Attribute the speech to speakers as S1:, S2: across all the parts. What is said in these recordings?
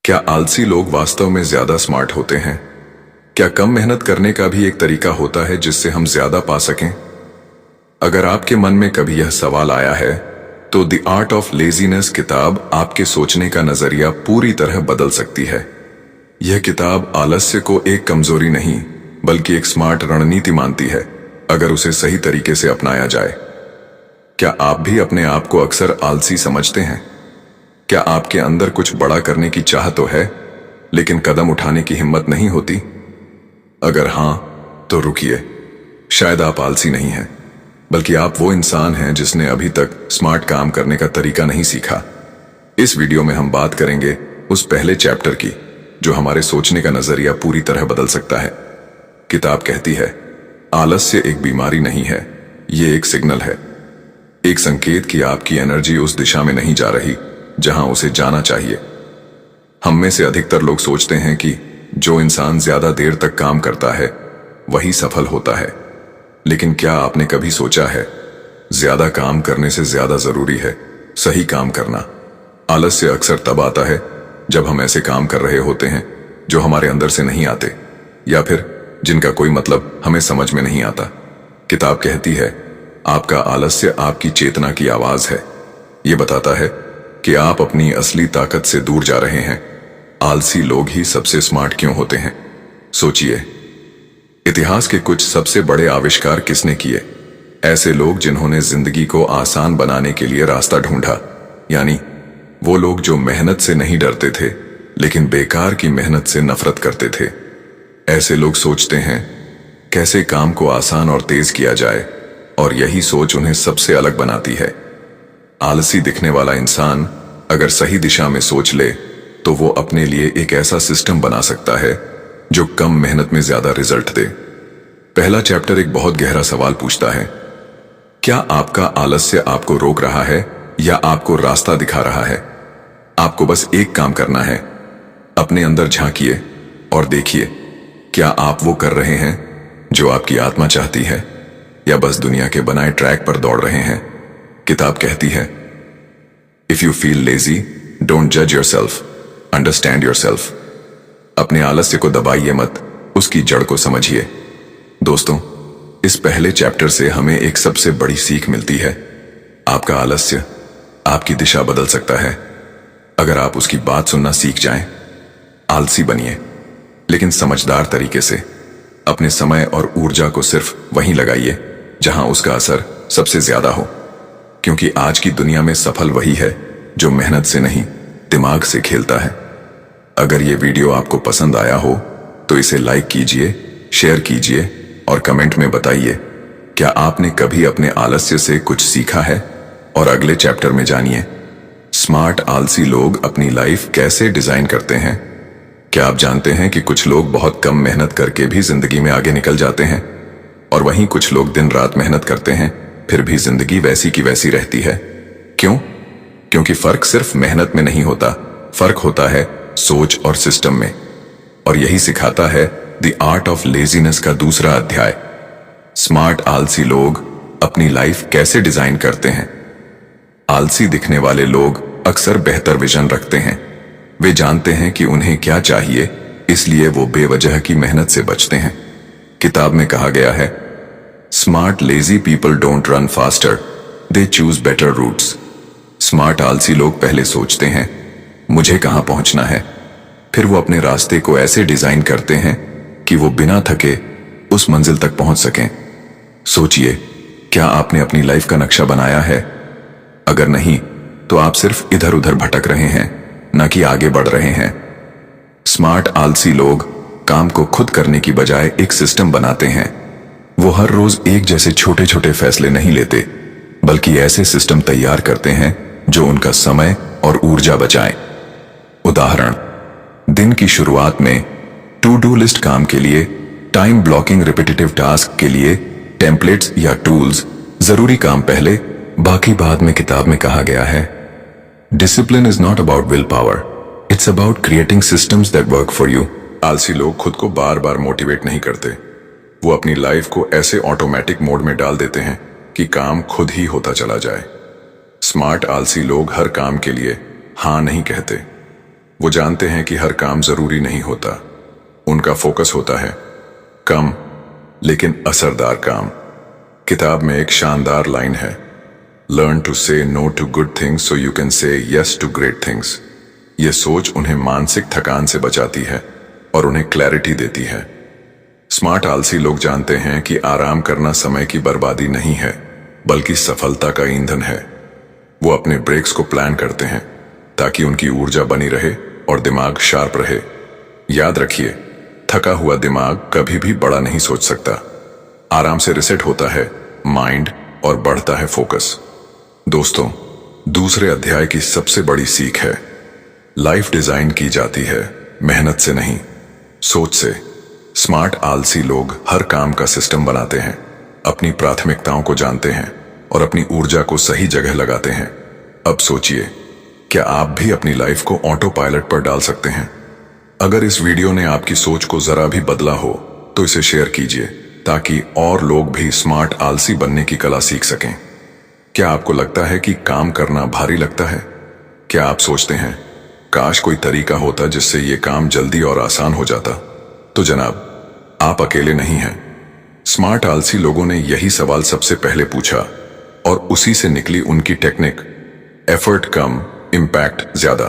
S1: क्या आलसी लोग वास्तव में ज्यादा स्मार्ट होते हैं? क्या कम मेहनत करने का भी एक तरीका होता है जिससे हम ज्यादा पा सकें? अगर आपके मन में कभी यह सवाल आया है तो द आर्ट ऑफ लेजीनेस किताब आपके सोचने का नजरिया पूरी तरह बदल सकती है। यह किताब आलस्य को एक कमजोरी नहीं बल्कि एक स्मार्ट रणनीति मानती है, अगर उसे सही तरीके से अपनाया जाए। क्या आप भी अपने आप को अक्सर आलसी समझते हैं? क्या आपके अंदर कुछ बड़ा करने की चाह तो है, लेकिन कदम उठाने की हिम्मत नहीं होती? अगर हां, तो रुकिए। शायद आप आलसी नहीं हैं, बल्कि आप वो इंसान हैं जिसने अभी तक स्मार्ट काम करने का तरीका नहीं सीखा। इस वीडियो में हम बात करेंगे उस पहले चैप्टर की जो हमारे सोचने का नजरिया पूरी तरह बदल सकता है। किताब कहती है, आलस्य एक बीमारी नहीं है, ये एक सिग्नल है, एक संकेत कि आपकी एनर्जी उस दिशा में नहीं जा रही जहां उसे जाना चाहिए। हम में से अधिकतर लोग सोचते हैं कि जो इंसान ज्यादा देर तक काम करता है वही सफल होता है, लेकिन क्या आपने कभी सोचा है, ज्यादा काम करने से ज्यादा जरूरी है सही काम करना। आलस्य अक्सर तब आता है जब हम ऐसे काम कर रहे होते हैं जो हमारे अंदर से नहीं आते, या फिर जिनका कोई मतलब हमें समझ में नहीं आता। किताब कहती है, आपका आलस्य आपकी चेतना की आवाज है। ये बताता है कि आप अपनी असली ताकत से दूर जा रहे हैं। आलसी लोग ही सबसे स्मार्ट क्यों होते हैं? सोचिए, इतिहास के कुछ सबसे बड़े आविष्कार किसने किए? ऐसे लोग जिन्होंने जिंदगी को आसान बनाने के लिए रास्ता ढूंढा, यानी वो लोग जो मेहनत से नहीं डरते थे लेकिन बेकार की मेहनत से नफरत करते थे। ऐसे लोग सोचते हैं कैसे काम को आसान और तेज किया जाए, और यही सोच उन्हें सबसे अलग बनाती है। आलसी दिखने वाला इंसान अगर सही दिशा में सोच ले तो वो अपने लिए एक ऐसा सिस्टम बना सकता है जो कम मेहनत में ज्यादा रिजल्ट दे। पहला चैप्टर एक बहुत गहरा सवाल पूछता है, क्या आपका आलस्य आपको रोक रहा है या आपको रास्ता दिखा रहा है? आपको बस एक काम करना है, अपने अंदर झांकिए और देखिए, क्या आप वो कर रहे हैं जो आपकी आत्मा चाहती है, या बस दुनिया के बनाए ट्रैक पर दौड़ रहे हैं? किताब कहती है, if you feel lazy don't जज योरसेल्फ, अंडरस्टैंड योरसेल्फ। अपने आलस्य को दबाइए मत, उसकी जड़ को समझिए। दोस्तों, इस पहले चैप्टर से हमें एक सबसे बड़ी सीख मिलती है। आपका आलस्य आपकी दिशा बदल सकता है अगर आप उसकी बात सुनना सीख जाएं। आलसी बनिए, लेकिन समझदार तरीके से। अपने समय और ऊर्जा को सिर्फ वहीं लगाइए जहां उसका असर सबसे ज्यादा हो, क्योंकि आज की दुनिया में सफल वही है जो मेहनत से नहीं दिमाग से खेलता है। अगर ये वीडियो आपको पसंद आया हो तो इसे लाइक कीजिए, शेयर कीजिए और कमेंट में बताइए, क्या आपने कभी अपने आलस्य से कुछ सीखा है? और अगले चैप्टर में जानिए, स्मार्ट आलसी लोग अपनी लाइफ कैसे डिजाइन करते हैं। क्या आप जानते हैं कि कुछ लोग बहुत कम मेहनत करके भी जिंदगी में आगे निकल जाते हैं, और वहीं कुछ लोग दिन रात मेहनत करते हैं फिर भी जिंदगी वैसी की वैसी रहती है? क्यों? क्योंकि फर्क सिर्फ मेहनत में नहीं होता, फर्क होता है सोच और सिस्टम में। और यही सिखाता है द आर्ट ऑफ लेजीनेस का दूसरा अध्याय। स्मार्ट आलसी लोग अपनी लाइफ कैसे डिजाइन करते हैं। आलसी दिखने वाले लोग अक्सर बेहतर विजन रखते हैं। वे जानते हैं कि उन्हें क्या चाहिए, इसलिए वो बेवजह की मेहनत से बचते हैं। किताब में कहा गया है, smart lazy people don't run faster, they choose better routes. Smart आलसी लोग पहले सोचते हैं मुझे कहां पहुंचना है, फिर वो अपने रास्ते को ऐसे डिजाइन करते हैं कि वो बिना थके उस मंजिल तक पहुंच सकें। सोचिए, क्या आपने अपनी लाइफ का नक्शा बनाया है? अगर नहीं तो आप सिर्फ इधर उधर भटक रहे हैं, न कि आगे बढ़ रहे हैं। स्मार्ट आलसी लोग काम को खुद करने की बजाय एक सिस्टम बनाते हैं। वो हर रोज एक जैसे छोटे छोटे फैसले नहीं लेते, बल्कि ऐसे सिस्टम तैयार करते हैं जो उनका समय और ऊर्जा बचाएं। उदाहरण, दिन की शुरुआत में टू डू लिस्ट काम के लिए, टाइम ब्लॉकिंग रिपीटेटिव टास्क के लिए टेम्पलेट्स या टूल्स, जरूरी काम पहले बाकी बाद में। किताब में कहा गया है, discipline is not about will power, it's about creating systems that work for you. आलसी लोग खुद को बार बार मोटिवेट नहीं करते, वो अपनी लाइफ को ऐसे ऑटोमेटिक मोड में डाल देते हैं कि काम खुद ही होता चला जाए। स्मार्ट आलसी लोग हर काम के लिए हाँ नहीं कहते, वो जानते हैं कि हर काम जरूरी नहीं होता। उनका फोकस होता है कम लेकिन असरदार काम। किताब में एक शानदार लाइन है, learn to say no to good things so you can say yes to great things. ये सोच उन्हें मानसिक थकान से बचाती है और उन्हें क्लैरिटी देती है। स्मार्ट आलसी लोग जानते हैं कि आराम करना समय की बर्बादी नहीं है, बल्कि सफलता का ईंधन है। वो अपने ब्रेक्स को प्लान करते हैं ताकि उनकी ऊर्जा बनी रहे और दिमाग शार्प रहे। याद रखिए, थका हुआ दिमाग कभी भी बड़ा नहीं सोच सकता। आराम से रिसेट होता है माइंड और बढ़ता है फोकस। दोस्तों, दूसरे अध्याय की सबसे बड़ी सीख है, लाइफ डिजाइन की जाती है मेहनत से नहीं, सोच से। स्मार्ट आलसी लोग हर काम का सिस्टम बनाते हैं, अपनी प्राथमिकताओं को जानते हैं और अपनी ऊर्जा को सही जगह लगाते हैं। अब सोचिए, क्या आप भी अपनी लाइफ को ऑटो पायलट पर डाल सकते हैं? अगर इस वीडियो ने आपकी सोच को जरा भी बदला हो तो इसे शेयर कीजिए ताकि और लोग भी स्मार्ट आलसी बनने की कला सीख सकें। क्या आपको लगता है कि काम करना भारी लगता है? क्या आप सोचते हैं काश कोई तरीका होता जिससे ये काम जल्दी और आसान हो जाता? तो जनाब, आप अकेले नहीं हैं। स्मार्ट आलसी लोगों ने यही सवाल सबसे पहले पूछा और उसी से निकली उनकी टेक्निक, एफर्ट कम इम्पैक्ट ज्यादा।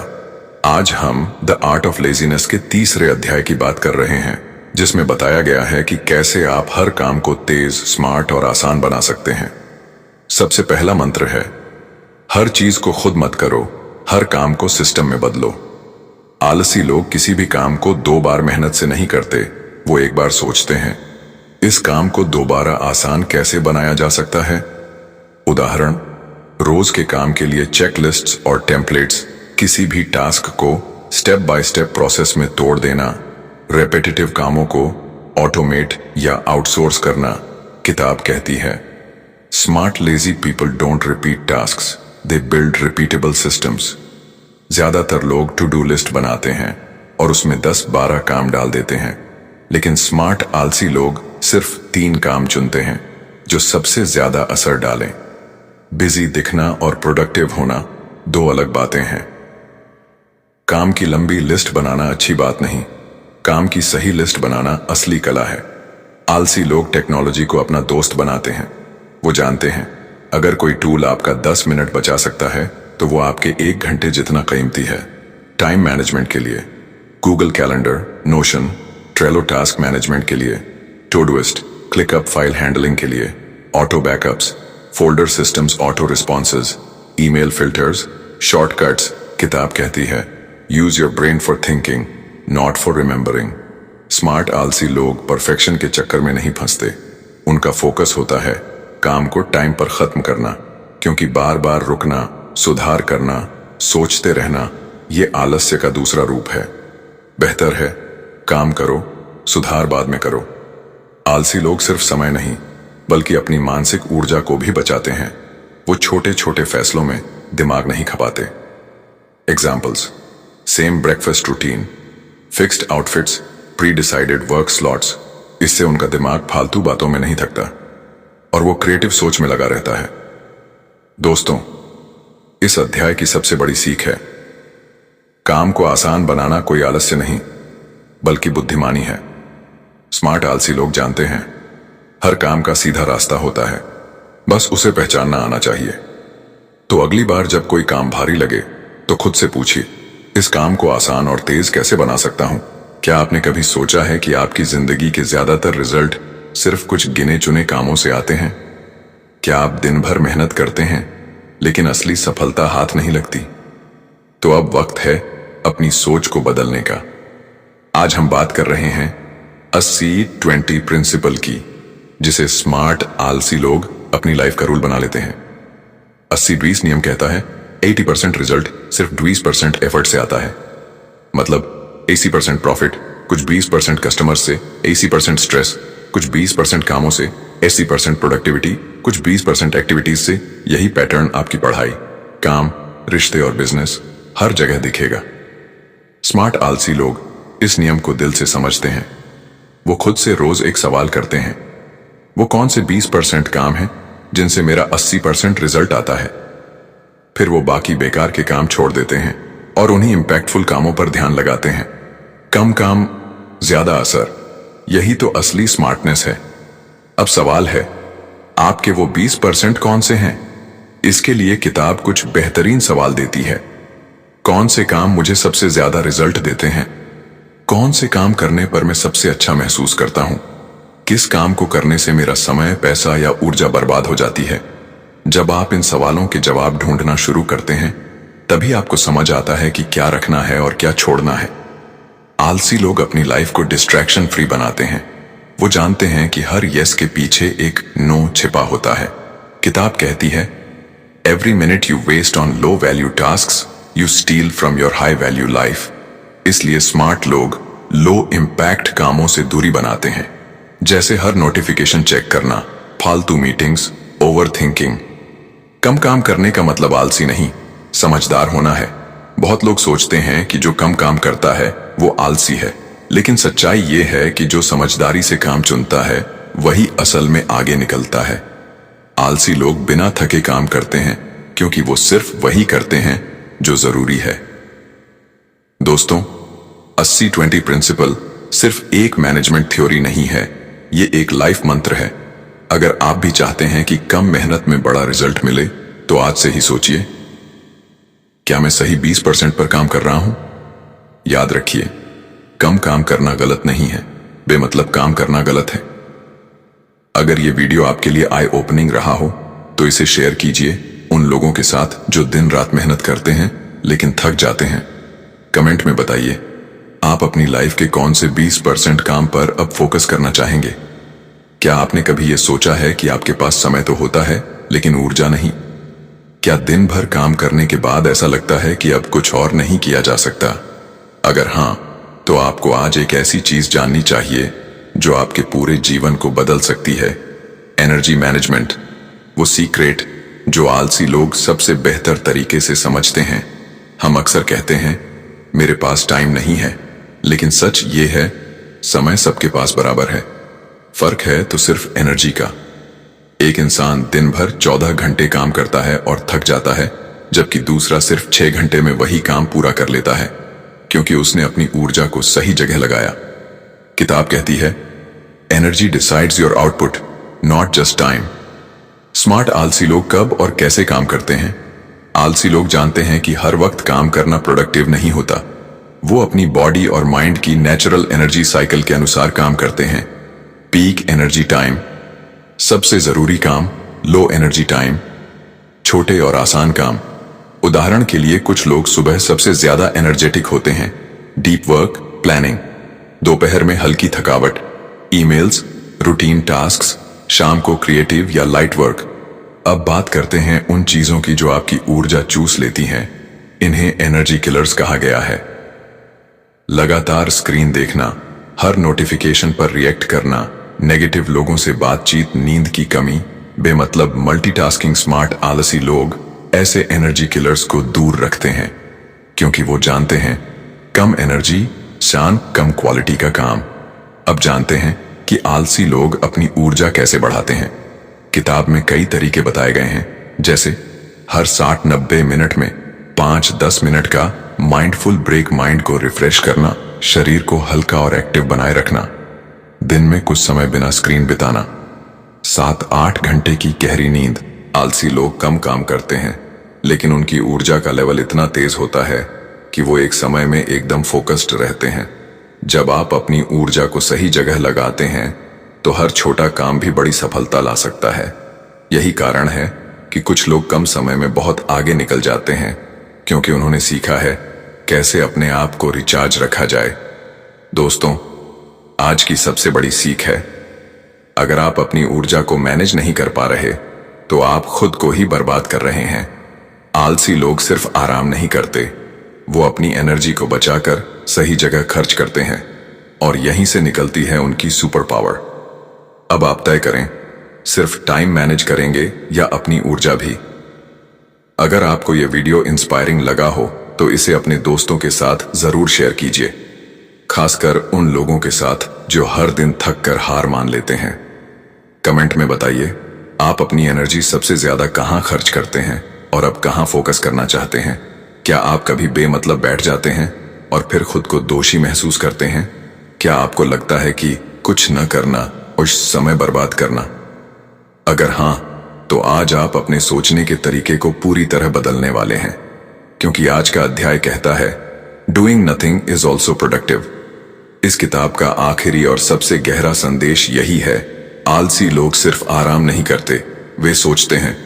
S1: आज हम द आर्ट ऑफ लेजीनेस के तीसरे अध्याय की बात कर रहे हैं, जिसमें बताया गया है कि कैसे आप हर काम को तेज, स्मार्ट और आसान बना सकते हैं। सबसे पहला मंत्र है, हर चीज को खुद मत करो, हर काम को सिस्टम में बदलो। आलसी लोग किसी भी काम को 2 बार मेहनत से नहीं करते, वो एक बार सोचते हैं इस काम को दोबारा आसान कैसे बनाया जा सकता है। उदाहरण, रोज के काम के लिए चेकलिस्ट्स और टेम्पलेट्स, किसी भी टास्क को स्टेप बाय स्टेप प्रोसेस में तोड़ देना, रेपिटेटिव कामों को ऑटोमेट या आउटसोर्स करना। किताब कहती है, smart lazy people don't repeat tasks, they build repeatable systems. ज्यादातर लोग टू डू लिस्ट बनाते हैं और उसमें 10-12 काम डाल देते हैं, लेकिन स्मार्ट आलसी लोग सिर्फ 3 काम चुनते हैं जो सबसे ज्यादा असर डालें। बिजी दिखना और प्रोडक्टिव होना 2 अलग बातें हैं। काम की लंबी लिस्ट बनाना अच्छी बात नहीं, काम की सही लिस्ट बनाना असली कला है। आलसी लोग टेक्नोलॉजी को अपना दोस्त बनाते हैं। वो जानते हैं अगर कोई टूल आपका 10 मिनट बचा सकता है तो वो आपके 1 घंटे जितना कीमती है। टाइम मैनेजमेंट के लिए Google calendar, notion, Trello task management के लिए, टोडोइस्ट, क्लिकअप फाइल हैंडलिंग के लिए, auto backups, folder systems, auto responses, email filters, shortcuts. किताब कहती है, use your brain for thinking not for remembering. Smart आलसी लोग परफेक्शन के चक्कर में नहीं फंसते, उनका फोकस होता है काम को टाइम पर खत्म करना, क्योंकि बार बार रुकना, सुधार करना, सोचते रहना, ये आलस्य का दूसरा रूप है। बेहतर है काम करो, सुधार बाद में करो। आलसी लोग सिर्फ समय नहीं बल्कि अपनी मानसिक ऊर्जा को भी बचाते हैं। वो छोटे छोटे फैसलों में दिमाग नहीं खपाते। Examples, same breakfast routine, fixed outfits, pre decided work slots. इससे उनका दिमाग फालतू बातों में नहीं थकता और वो क्रिएटिव सोच में लगा रहता है। दोस्तों, इस अध्याय की सबसे बड़ी सीख है, काम को आसान बनाना कोई आलस्य नहीं बल्कि बुद्धिमानी है। स्मार्ट आलसी लोग जानते हैं हर काम का सीधा रास्ता होता है, बस उसे पहचानना आना चाहिए। तो अगली बार जब कोई काम भारी लगे तो खुद से पूछिए, इस काम को आसान और तेज कैसे बना सकता हूं? क्या आपने कभी सोचा है कि आपकी जिंदगी के ज्यादातर रिजल्ट सिर्फ कुछ गिने चुने कामों से आते हैं? क्या आप दिन भर मेहनत करते हैं लेकिन असली सफलता हाथ नहीं लगती? तो अब वक्त है अपनी सोच को बदलने का। आज हम बात कर रहे हैं 80-20 प्रिंसिपल की, जिसे स्मार्ट आलसी लोग अपनी लाइफ का रूल बना लेते हैं। 80-20 नियम कहता है 80% रिजल्ट सिर्फ 20% एफर्ट से आता है। मतलब 80% प्रॉफिट कुछ 20% कस्टमर से, 80% स्ट्रेस कुछ 20% कामों से, 80% प्रोडक्टिविटी कुछ 20% एक्टिविटीज से। यही पैटर्न आपकी पढ़ाई, काम, रिश्ते और बिजनेस हर जगह दिखेगा। स्मार्ट आलसी लोग इस नियम को दिल से समझते हैं। वो खुद से रोज एक सवाल करते हैं, वो कौन से 20% काम हैं जिनसे मेरा 80% रिजल्ट आता है? फिर वो बाकी बेकार के काम छोड़ देते हैं और उन्हीं इम्पैक्टफुल कामों पर ध्यान लगाते हैं। कम काम, ज्यादा असर, यही तो असली स्मार्टनेस है। अब सवाल है, आपके वो 20% कौन से हैं? इसके लिए किताब कुछ बेहतरीन सवाल देती है। कौन से काम मुझे सबसे ज्यादा रिजल्ट देते हैं? कौन से काम करने पर मैं सबसे अच्छा महसूस करता हूं? किस काम को करने से मेरा समय, पैसा या ऊर्जा बर्बाद हो जाती है? जब आप इन सवालों के जवाब ढूंढना शुरू करते हैं, तभी आपको समझ आता है कि क्या रखना है और क्या छोड़ना है। आलसी लोग अपनी लाइफ को डिस्ट्रैक्शन फ्री बनाते हैं। वो जानते हैं कि हर यस के पीछे एक नो छिपा होता है। किताब कहती है, every minute you waste on low value tasks you steal from your high value life. इसलिए स्मार्ट लोग लो इम्पैक्ट कामों से दूरी बनाते हैं, जैसे हर नोटिफिकेशन चेक करना, फालतू मीटिंग्स, ओवर थिंकिंग। कम काम करने का मतलब आलसी नहीं, समझदार होना है। बहुत लोग सोचते हैं कि जो कम काम करता है वो आलसी है, लेकिन सच्चाई ये है कि जो समझदारी से काम चुनता है वही असल में आगे निकलता है। आलसी लोग बिना थके काम करते हैं क्योंकि वो सिर्फ वही करते हैं जो जरूरी है। दोस्तों, 80-20 प्रिंसिपल सिर्फ एक मैनेजमेंट थ्योरी नहीं है, ये एक लाइफ मंत्र है। अगर आप भी चाहते हैं कि कम मेहनत में बड़ा रिजल्ट मिले, तो आज से ही सोचिए, क्या मैं सही 20% पर काम कर रहा हूं? याद रखिए, कम काम करना गलत नहीं है, बेमतलब काम करना गलत है। अगर ये वीडियो आपके लिए आई ओपनिंग रहा हो, तो इसे शेयर कीजिए उन लोगों के साथ जो दिन रात मेहनत करते हैं लेकिन थक जाते हैं। कमेंट में बताइए, आप अपनी लाइफ के कौन से 20% काम पर अब फोकस करना चाहेंगे? क्या आपने कभी यह सोचा है कि आपके पास समय तो होता है लेकिन ऊर्जा नहीं? क्या दिन भर काम करने के बाद ऐसा लगता है कि अब कुछ और नहीं किया जा सकता? अगर हां, तो आपको आज एक ऐसी चीज जाननी चाहिए जो आपके पूरे जीवन को बदल सकती है। एनर्जी मैनेजमेंट, वो सीक्रेट जो आलसी लोग सबसे बेहतर तरीके से समझते हैं। हम अक्सर कहते हैं, मेरे पास टाइम नहीं है, लेकिन सच ये है, समय सबके पास बराबर है। फर्क है तो सिर्फ एनर्जी का। एक इंसान दिन भर 14 घंटे काम करता है और थक जाता है, जबकि दूसरा सिर्फ 6 घंटे में वही काम पूरा कर लेता है, क्योंकि उसने अपनी ऊर्जा को सही जगह लगाया। किताब कहती है, energy decides your output, not just time. Smart आलसी लोग कब और कैसे काम करते हैं? आलसी लोग जानते हैं कि हर वक्त काम करना प्रोडक्टिव नहीं होता। वो अपनी बॉडी और माइंड की नेचुरल एनर्जी साइकिल के अनुसार काम करते हैं। पीक एनर्जी टाइम, सबसे जरूरी काम, लो एनर्जी टाइम, छोटे और आसान काम। उदाहरण के लिए, कुछ लोग सुबह सबसे ज्यादा एनर्जेटिक होते हैं, डीप वर्क, प्लानिंग। दोपहर में हल्की थकावट, ईमेल्स, रूटीन टास्क्स। शाम को क्रिएटिव या लाइट वर्क। अब बात करते हैं उन चीजों की जो आपकी ऊर्जा चूस लेती हैं। इन्हें एनर्जी किलर्स कहा गया है। लगातार स्क्रीन देखना, हर नोटिफिकेशन पर रिएक्ट करना, नेगेटिव लोगों से बातचीत, नींद की कमी, बेमतलब मल्टीटास्किंग। स्मार्ट आलसी लोग ऐसे एनर्जी किलर्स को दूर रखते हैं, क्योंकि वो जानते हैं कम एनर्जी शान कम क्वालिटी का काम। अब जानते हैं कि आलसी लोग अपनी ऊर्जा कैसे बढ़ाते हैं। किताब में कई तरीके बताए गए हैं, जैसे हर 60-90 मिनट में 5-10 मिनट का माइंडफुल ब्रेक, माइंड को रिफ्रेश करना, शरीर को हल्का और एक्टिव बनाए रखना, दिन में कुछ समय बिना स्क्रीन बिताना, 7-8 घंटे की गहरी नींद। आलसी लोग कम काम करते हैं, लेकिन उनकी ऊर्जा का लेवल इतना तेज होता है कि वो एक समय में एकदम फोकस्ड रहते हैं। जब आप अपनी ऊर्जा को सही जगह लगाते हैं, तो हर छोटा काम भी बड़ी सफलता ला सकता है। यही कारण है कि कुछ लोग कम समय में बहुत आगे निकल जाते हैं, क्योंकि उन्होंने सीखा है कैसे अपने आप को रिचार्ज रखा जाए। दोस्तों, आज की सबसे बड़ी सीख है, अगर आप अपनी ऊर्जा को मैनेज नहीं कर पा रहे, तो आप खुद को ही बर्बाद कर रहे हैं। आलसी लोग सिर्फ आराम नहीं करते, वो अपनी एनर्जी को बचाकर सही जगह खर्च करते हैं, और यहीं से निकलती है उनकी सुपर पावर। अब आप तय करें, सिर्फ टाइम मैनेज करेंगे या अपनी ऊर्जा भी। अगर आपको यह वीडियो इंस्पायरिंग लगा हो, तो इसे अपने दोस्तों के साथ जरूर शेयर कीजिए, खासकर उन लोगों के साथ जो हर दिन थक कर हार मान लेते हैं। कमेंट में बताइए, आप अपनी एनर्जी सबसे ज्यादा कहां खर्च करते हैं और अब कहां फोकस करना चाहते हैं। क्या आप कभी बेमतलब बैठ जाते हैं और फिर खुद को दोषी महसूस करते हैं? क्या आपको लगता है कि कुछ न करना और समय बर्बाद करना? अगर हां, तो आज आप अपने सोचने के तरीके को पूरी तरह बदलने वाले हैं, क्योंकि आज का अध्याय कहता है doing nothing is also productive. इस किताब का आखिरी और सबसे गहरा संदेश यही है, आलसी लोग सिर्फ आराम नहीं करते, वे सोचते हैं।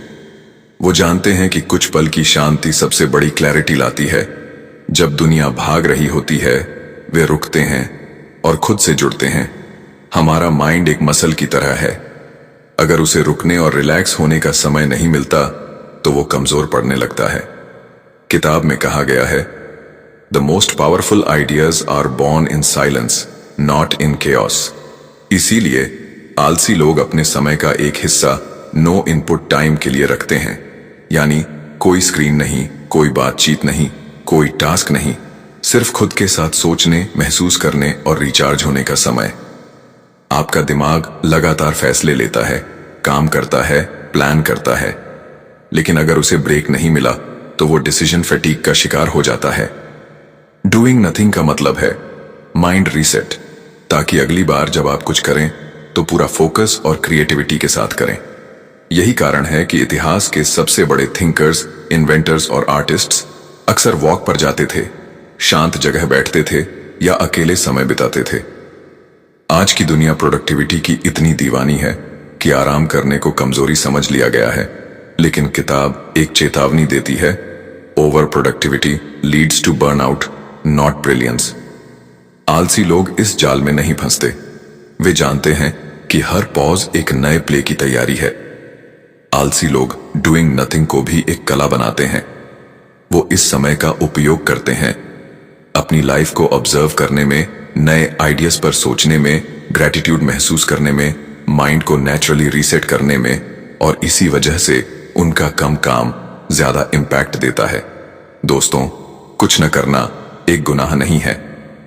S1: वो जानते हैं कि कुछ पल की शांति सबसे बड़ी क्लैरिटी लाती है। जब दुनिया भाग रही होती है, वे रुकते हैं और खुद से जुड़ते हैं। हमारा माइंड एक मसल की तरह है, अगर उसे रुकने और रिलैक्स होने का समय नहीं मिलता तो वो कमजोर पड़ने लगता है। किताब में कहा गया है, the most powerful ideas are born in silence, not in chaos. इसीलिए आलसी लोग अपने समय का एक हिस्सा नो इनपुट टाइम के लिए रखते हैं, यानी कोई स्क्रीन नहीं, कोई बातचीत नहीं, कोई टास्क नहीं, सिर्फ खुद के साथ सोचने, महसूस करने और रिचार्ज होने का समय। आपका दिमाग लगातार फैसले लेता है, काम करता है, प्लान करता है, लेकिन अगर उसे ब्रेक नहीं मिला तो वो डिसीजन फैटीग का शिकार हो जाता है। डूइंग नथिंग का मतलब है माइंड रीसेट, ताकि अगली बार जब आप कुछ करें तो पूरा फोकस और क्रिएटिविटी के साथ करें। यही कारण है कि इतिहास के सबसे बड़े थिंकर्स, इन्वेंटर्स और आर्टिस्ट्स अक्सर वॉक पर जाते थे, शांत जगह बैठते थे या अकेले समय बिताते थे। आज की दुनिया प्रोडक्टिविटी की इतनी दीवानी है कि आराम करने को कमजोरी समझ लिया गया है, लेकिन किताब एक चेतावनी देती है, over productivity leads to burnout, not brilliance. आलसी लोग इस जाल में नहीं फंसते। वे जानते हैं कि हर पॉज एक नए प्ले की तैयारी है। आलसी लोग डूइंग नथिंग को भी एक कला बनाते हैं। वो इस समय का उपयोग करते हैं अपनी लाइफ को ऑब्जर्व करने में, नए आइडियाज पर सोचने में, ग्रैटिट्यूड महसूस करने में, माइंड को नेचुरली रीसेट करने में, और इसी वजह से उनका कम काम ज्यादा इम्पैक्ट देता है। दोस्तों, कुछ न करना एक गुनाह नहीं है,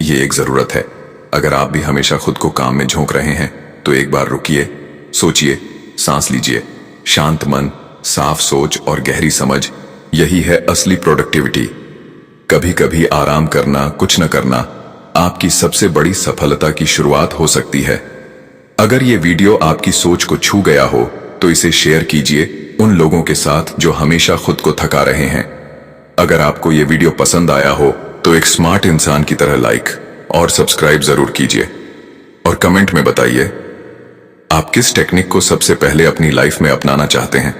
S1: ये एक जरूरत है। अगर आप भी हमेशा खुद को काम में झोंक रहे हैं तो एक बार रुकिए, सोचिए, सांस लीजिए। शांत मन, साफ सोच और गहरी समझ, यही है असली प्रोडक्टिविटी। कभी कभी आराम करना, कुछ न करना आपकी सबसे बड़ी सफलता की शुरुआत हो सकती है। अगर ये वीडियो आपकी सोच को छू गया हो तो इसे शेयर कीजिए उन लोगों के साथ जो हमेशा खुद को थका रहे हैं। अगर आपको ये वीडियो पसंद आया हो तो एक स्मार्ट इंसान की तरह लाइक और सब्सक्राइब जरूर कीजिए, और कमेंट में बताइए आप किस टेक्निक को सबसे पहले अपनी लाइफ में अपनाना चाहते हैं।